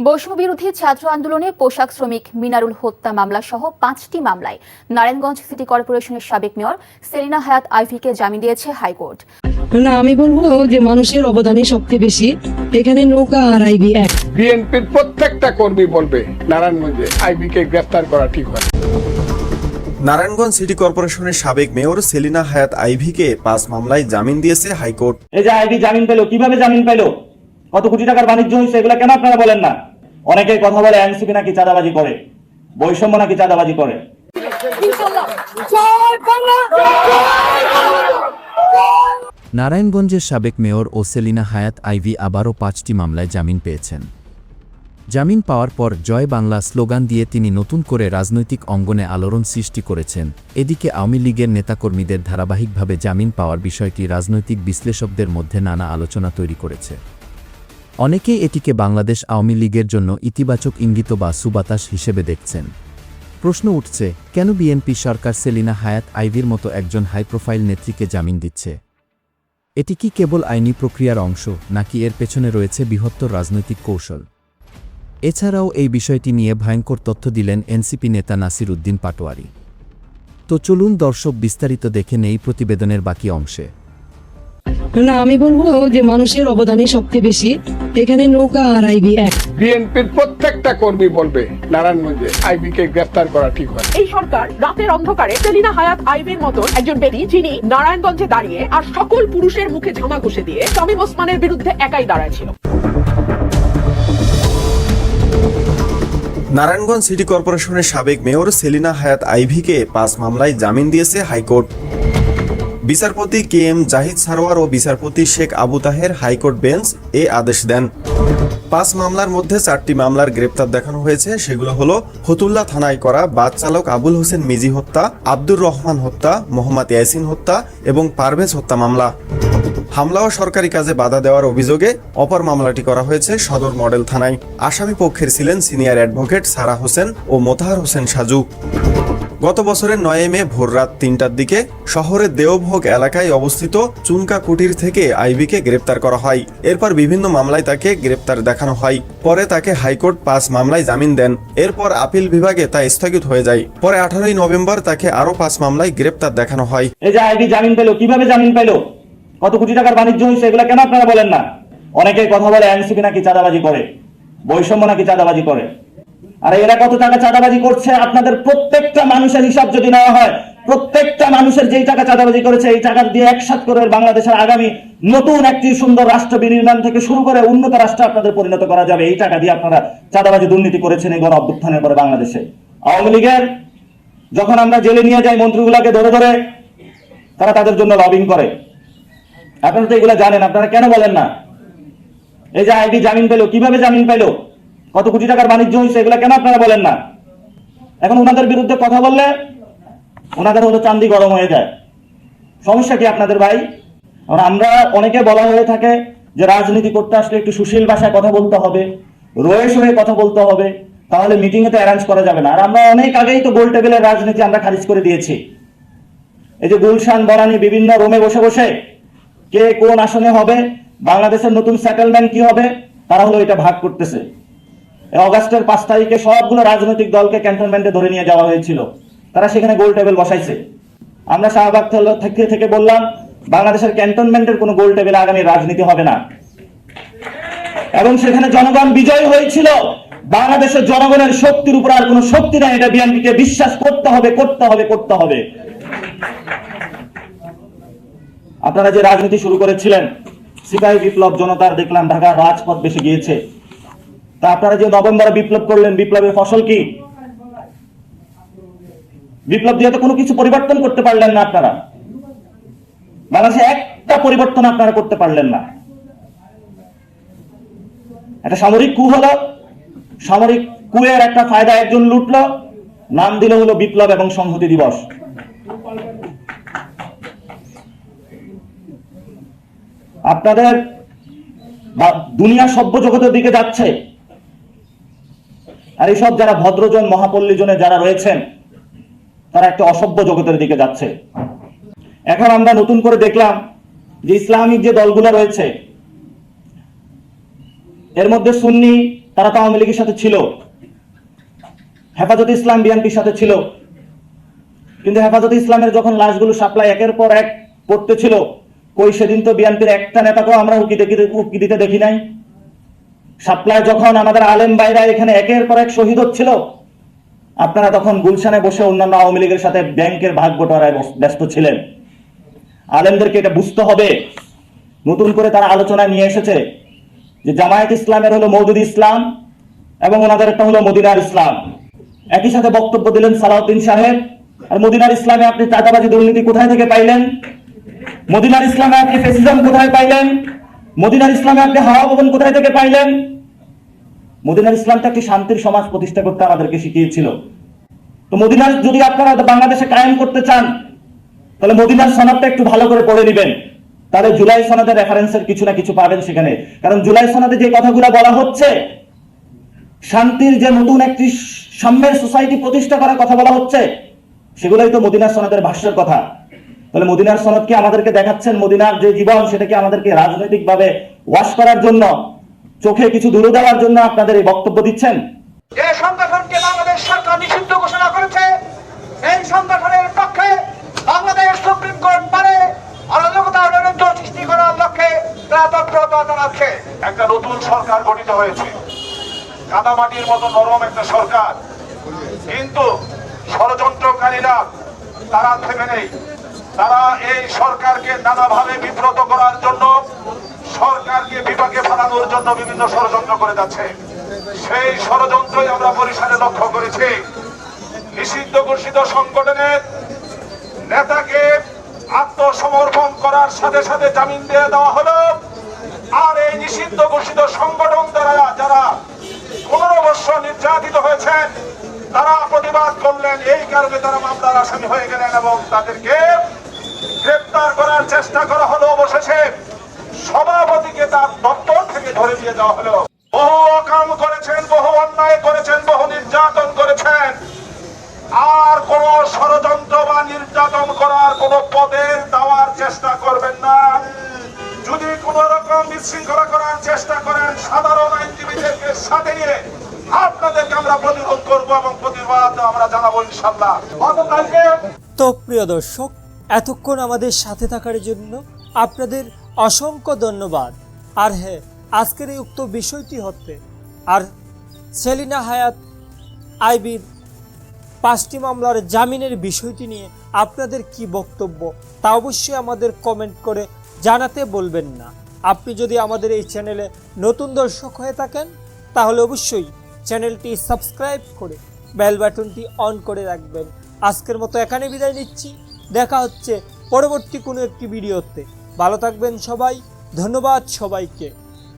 বৈষম্যবিরোধী ছাত্র আন্দোলনে পোশাক শ্রমিক মিনারুল হত্যা মামলা সহ 5টি মামলায় নারায়ণগঞ্জ সিটি কর্পোরেশনের সাবেক মেয়র সেলিনা হায়াৎ আইভীকে জামিন দিয়েছে হাইকোর্ট। না, আমি বলবো যে মানুষের অবদানই সবচেয়ে বেশি। এখানে নৌকা আর আইভী এক। বিএনপির প্রত্যেকটা কর্মী বলবে নারায়ণগঞ্জে আইভীকে গ্রেফতার করা ঠিক হয়। নারায়ণগঞ্জ সিটি কর্পোরেশনের সাবেক মেয়র সেলিনা হায়াৎ আইভীকে 5 মামলায় জামিন দিয়েছে হাইকোর্ট। এই যে আইভী জামিন পেল, কিভাবে জামিন পেল, কত কোটি টাকার বাণিজ্য হয়েছে, এগুলো কেন আপনারা বলেন না? অনেকেই কথা বলে এনসিপি নাকি চাঁদাবাজি করে, বৈষম্য নাকি চাঁদাবাজি করে। নারায়ণগঞ্জের সাবেক মেয়র ও সেলিনা হায়াৎ আইভী আবারও 5টি মামলায় জামিন পেয়েছেন। জামিন পাওয়ার পর জয় বাংলা স্লোগান দিয়ে তিনি নতুন করে রাজনৈতিক অঙ্গনে আলোড়ন সৃষ্টি করেছেন। এদিকে আওয়ামী লীগের নেতাকর্মীদের ধারাবাহিকভাবে জামিন পাওয়ার বিষয়টি রাজনৈতিক বিশ্লেষকদের মধ্যে নানা আলোচনা তৈরি করেছে। অনেকেই এটিকে বাংলাদেশ আওয়ামী লীগের জন্য ইতিবাচক ইঙ্গিত বা সুবাতাস হিসেবে দেখছেন। প্রশ্ন উঠছে, কেন বিএনপি সরকার সেলিনা হায়াৎ আইভীর মতো একজন হাই প্রোফাইল নেত্রীকে জামিন দিচ্ছে? এটি কি কেবল আইনি প্রক্রিয়ার অংশ, নাকি এর পেছনে রয়েছে বৃহত্তর রাজনৈতিক কৌশল? এছাড়াও এই বিষয়টি নিয়ে ভয়ঙ্কর তথ্য দিলেন এনসিপি নেতা নাসির উদ্দিন পাটোয়ারি। তো চলুন দর্শক বিস্তারিত দেখে নেই প্রতিবেদনের বাকি অংশে। না, আমি বলবো যে মানুষের অবদানই সবচেয়ে বেশি। এখানে নৌকা আর আইভী এক। বিএনপির প্রত্যেকটা কর্মী বলবে নারায়ণগঞ্জে আইভীকে গ্রেফতার করা ঠিক হয়। এই সরকার রাতের অন্ধকারে সেলিনা হায়াৎ আইভীর মতো একজন ব্যক্তি, যিনি নারায়ণগঞ্জে দাঁড়িয়ে আর সকল পুরুষের মুখে ঝামা ঘষে দিয়ে শামীম ওসমানের বিরুদ্ধে একাই দাঁড়ায়ছিল। নারায়ণগঞ্জ সিটি কর্পোরেশনের সাবেক মেয়র সেলিনা হায়াৎ আইভীকে 5 মামলায় জামিন দিয়েছে হাইকোর্ট। বিচারপতি কে এম জাহিদ সারোয়ার ও বিচারপতি শেখ আবু তাহের হাইকোর্ট বেঞ্চ এ আদেশ দেন। 5 মামলার মধ্যে 4টি মামলার গ্রেপ্তার দেখানো হয়েছে। সেগুলো হলো ফতুল্লা থানায় করা বাস চালক আবুল হোসেন মিজি হত্যা, আব্দুর রহমান হত্যা, মোহাম্মদ ইয়াসিন হত্যা এবং পারভেজ হত্যা মামলা। হামলা ও সরকারি কাজে বাধা দেওয়ার অভিযোগে অপর মামলাটি করা হয়েছে সদর মডেল থানায়। আসামি পক্ষের ছিলেন সিনিয়র অ্যাডভোকেট সারা হোসেন ও মোতাহার হোসেন সাজু। গত বছরের 9 মে ভোররাত 3টার দিকে শহরের দেওভোগ এলাকায় অবস্থিত চুনকা কুটির থেকে আইভীকে গ্রেপ্তার করা হয়। এরপর বিভিন্ন মামলায় তাকে গ্রেপ্তার দেখানো হয়। পরে তাকে হাইকোর্ট 5 মামলায় জামিন দেন। এরপর আপিল বিভাগে তা স্থগিত হয়ে যায়। পরে 18ই নভেম্বর তাকে আরো 5 মামলায় গ্রেপ্তার দেখানো হয়। এই যে আইভী জামিন পেল, কিভাবে জামিন পেল, কত কোটি টাকার বাণিজ্য হয়েছে, এগুলো কেন আপনারা বলেন না? অনেকেই কথা বলে এনসিপি নাকি চাঁদাবাজি করে, বৈষম্য নাকি চাঁদাবাজি করে। আর এরা কত টাকা চাঁদাবাজি করছে আপনাদের প্রত্যেকটা মানুষের হিসাব যদি নেওয়া হয়, প্রত্যেকটা মানুষের যেই টাকা চাঁদাবাজি করেছে, এই টাকা দিয়ে একসাথ করে বাংলাদেশের আগামী নতুন একটি সুন্দর রাষ্ট্র বিনির্মাণ থেকে শুরু করে উন্নত রাষ্ট্রে আপনাদের পরিণত করা যাবে। এই টাকা দিয়ে আপনারা চাঁদাবাজি দুর্নীতি করেছেন এই গণ অভ্যুত্থানের পরে বাংলাদেশে। আওয়ামী লীগের যখন আমরা জেলে নিয়ে যাই মন্ত্রীগুলাকে ধরে ধরে, তারা তাদের জন্য লবিং করে। আপনারা তো এগুলো জানেন, আপনারা কেন বলেন না? এই যে আইভী জামিন পেল, কিভাবে জামিন পেল, কত কোটি টাকার বাণিজ্য হয়েছে, এগুলো কেন আপনারা বলেন না? এখন ওনাদের বিরুদ্ধে কথা বললে ওনাদের হলো চান্দি গরম হয়ে যায়। সমস্যা কি আপনাদের ভাই? আমরা অনেকে বলা হয়ে থাকে যে রাজনীতি করতে আসলে একটু সুশীল ভাষায় কথা বলতে হবে, রয়েস হয়ে কথা বলতে হবে, তাহলে মিটিং এ তো অ্যারেঞ্জ করা যাবে না। আর আমরা অনেক আগেই তো গোল টেবিলের রাজনীতি আমরা খারিজ করে দিয়েছি। এই যে গুলশান বনানী বিভিন্ন রুমে বসে বসে কে কোন আসনে হবে, বাংলাদেশের নতুন সেটেলমেন্ট কি হবে, তারা হলো এটা ভাগ করতেছে। অগাস্টের 5 তারিখে সবগুলো রাজনৈতিক দলকে ক্যান্টনমেন্টে ধরে নিয়ে যাওয়া হয়েছিল, তারা সেখানে গোল টেবিল বসাইছে। আমরা শাহবাগ থেকে বললাম বাংলাদেশের ক্যান্টনমেন্টের কোনো গোল টেবিলে আগামী রাজনীতি হবে না, এবং সেখানে জনগণ বিজয় হয়েছিল। বাংলাদেশের জনগণের শক্তির উপর আর কোনো শক্তি নাই, এটা বিএনপিকে বিশ্বাস করতে হবে, করতে হবে, করতে হবে। আপনারা যে রাজনীতি শুরু করেছিলেন, সিপাহী বিপ্লব, জনতার দেখলাম ঢাকার রাজপথ বেশি গিয়েছে। তা আপনারা যে নভেম্বরে বিপ্লব করলেন, বিপ্লবের ফসল কি? বিপ্লব দিয়ে তো কোনো কিছু পরিবর্তন করতে পারলেন না আপনারা। বাংলাদেশে একটা পরিবর্তন আপনারা করতে পারলেন না। একটা সামরিক কু হলো, সামরিক কুয়ের একটা ফায়দা একজন লুটলো, নাম দিল হলো বিপ্লব এবং সংহতি দিবস। আপনাদের দুনিয়া সভ্য জগতের দিকে যাচ্ছে, আর এইসব যারা ভদ্রজন মহাপল্লীজনে যারা রয়েছেন, তারা একটা অসভ্য জগতের দিকে যাচ্ছে। এখন আমরা নতুন করে দেখলাম যে ইসলামিক যে দলগুলো রয়েছে, এর মধ্যে সুন্নি তারা তো আওয়ামী লীগের সাথে ছিল, হেফাজতে ইসলাম বিএনপির সাথে ছিল, কিন্তু হেফাজতে ইসলামের যখন লাশগুলো সাপ্লাই একের পর এক করতেছিল, কই সেদিন তো বিএনপির একটা নেতাকেও আমরা উকি দিতে দেখি নাই। সাপ্লাই যখন আমাদের আলেম ভাইরা এখানে একের পর এক শহীদ হচ্ছিল, আপনারা তখন গুলশানে বসে অন্যান্য আওয়ামী লীগের সাথে ব্যাংকের ভাগ বটোয়ারায় ব্যস্ত ছিলেন। আলেমদেরকে এটা বুঝতে হবে। নতুন করে তারা আলোচনায় নিয়ে এসেছে যে জামায়াত ইসলামের হলো মওদুদি ইসলাম এবং ওনাদের একটা হলো মদিনার ইসলাম। একই সাথে বক্তব্য দিলেন সালাউদ্দিন সাহেব। আর মদিনার ইসলামে আপনি চাঁদাবাজি দুর্নীতি কোথায় থেকে পাইলেন? মদিনার ইসলামে আপনি ফ্যাসিজম কোথায় পাইলেন? মদিনার ইসলামে আপনি হাওয়া ভবন কোথায় থেকে পাইলেন? মদিনার ইসলামটা একটি শান্তির সমাজ প্রতিষ্ঠা করতে আমাদেরকে শিখিয়েছিল। তো মদিনার যদি আপনারা বাংলাদেশে কায়েম করতে চান, তাহলে মদিনার সনদটা একটু ভালো করে পড়ে নেবেন। তাহলে জুলাই সনদের রেফারেন্সের কিছু না কিছু পাবেন সেখানে। কারণ জুলাই সনদে যে কথাগুলো বলা হচ্ছে, শান্তির যে নতুন একটি সাম্যের সোসাইটি প্রতিষ্ঠা করার কথা বলা হচ্ছে, সেগুলোই তো মদিনার সনদের ভাষ্যের কথা। তাহলে মদিনার সনদ কি আমাদেরকে দেখাচ্ছেন মদিনার যে জীবন, সেটা কি আমাদেরকে রাজনৈতিকভাবে ওয়াশ করার জন্য, চোখে কিছু ধুলো দেওয়ার জন্য আপনাদের এই বক্তব্য দিচ্ছেন? যে সংগঠনকে বাংলাদেশ সরকার নিষিদ্ধ ঘোষণা করেছে, এই সংগঠনের পক্ষে বাংলাদেশ সুপ্রিম কোর্ট পারে অরাজকতা ও নৈরাজ্য সৃষ্টি করার লক্ষ্যে তারা তৎপরতা চালাচ্ছে। একটা নতুন সরকার গঠিত হয়েছে, কাদামাটির মতো নরম একটা সরকার, কিন্তু ষড়যন্ত্রকারীরা তারা থেমে নেই। তারা এই সরকারকে নানাভাবে বিব্রত করার জন্য, সরকারকে বিপাকে ফেলানোর জন্য বিভিন্ন ষড়যন্ত্র করে যাচ্ছে। সেই ষড়যন্ত্রই আমরা বরিশালে লক্ষ্য করেছি। নিষিদ্ধ ঘোষিত সংগঠনের নেতাকে আত্মসমর্পণ করার সাথে সাথে জামিন দিয়ে দেওয়া হলো। আর এই নিষিদ্ধ ঘোষিত সংগঠন দ্বারা যারা 15 বছর নির্যাতিত হয়েছেন, তারা প্রতিবাদ করলেন, এই কারণে তারা মামলার আসামি হয়ে গেলেন এবং তাদেরকে গ্রেপ্তার করার চেষ্টা করা হলো। অবশেষে সভাপতিকে তার দপ্তর থেকে ধরে নিয়ে যাওয়া হলো। বহু অকাম করেছেন, বহু অন্যায় করেছেন, বহু নির্যাতন করেছেন। আর কোন ষড়যন্ত্র বা নির্যাতন করার কোন পদের দেওয়ার চেষ্টা করবেন না। যদি কোন রকম বিশৃঙ্খলা করার চেষ্টা করেন, সাধারণ আইনজীবীদেরকে সাথে নিয়ে আপনাদেরকে আমরা প্রতিরোধ করবো এবং প্রতিবাদ আমরা জানাবো ইনশাল্লাহ। গতকালকে তো প্রিয় দর্শক, এতক্ষণ আমাদের সাথে থাকার জন্য আপনাদের অসংখ্য ধন্যবাদ। আর হ্যাঁ, আজকের এই উক্ত বিষয়টি হতে আর সেলিনা হায়াৎ আইবির 5টি মামলার জামিনের বিষয়টি নিয়ে আপনাদের কি বক্তব্য, তা অবশ্যই আমাদের কমেন্ট করে জানাতে বলবেন না। আপনি যদি আমাদের এই চ্যানেলে নতুন দর্শক হয়ে থাকেন, তাহলে অবশ্যই চ্যানেলটি সাবস্ক্রাইব করে বেল বাটনটি অন করে রাখবেন। আজকের মতো এখানে বিদায় নিচ্ছি। দেখা হচ্ছে পরবর্তী কোনো একটি ভিডিওতে। ভালো থাকবেন সবাই। ধন্যবাদ সবাইকে।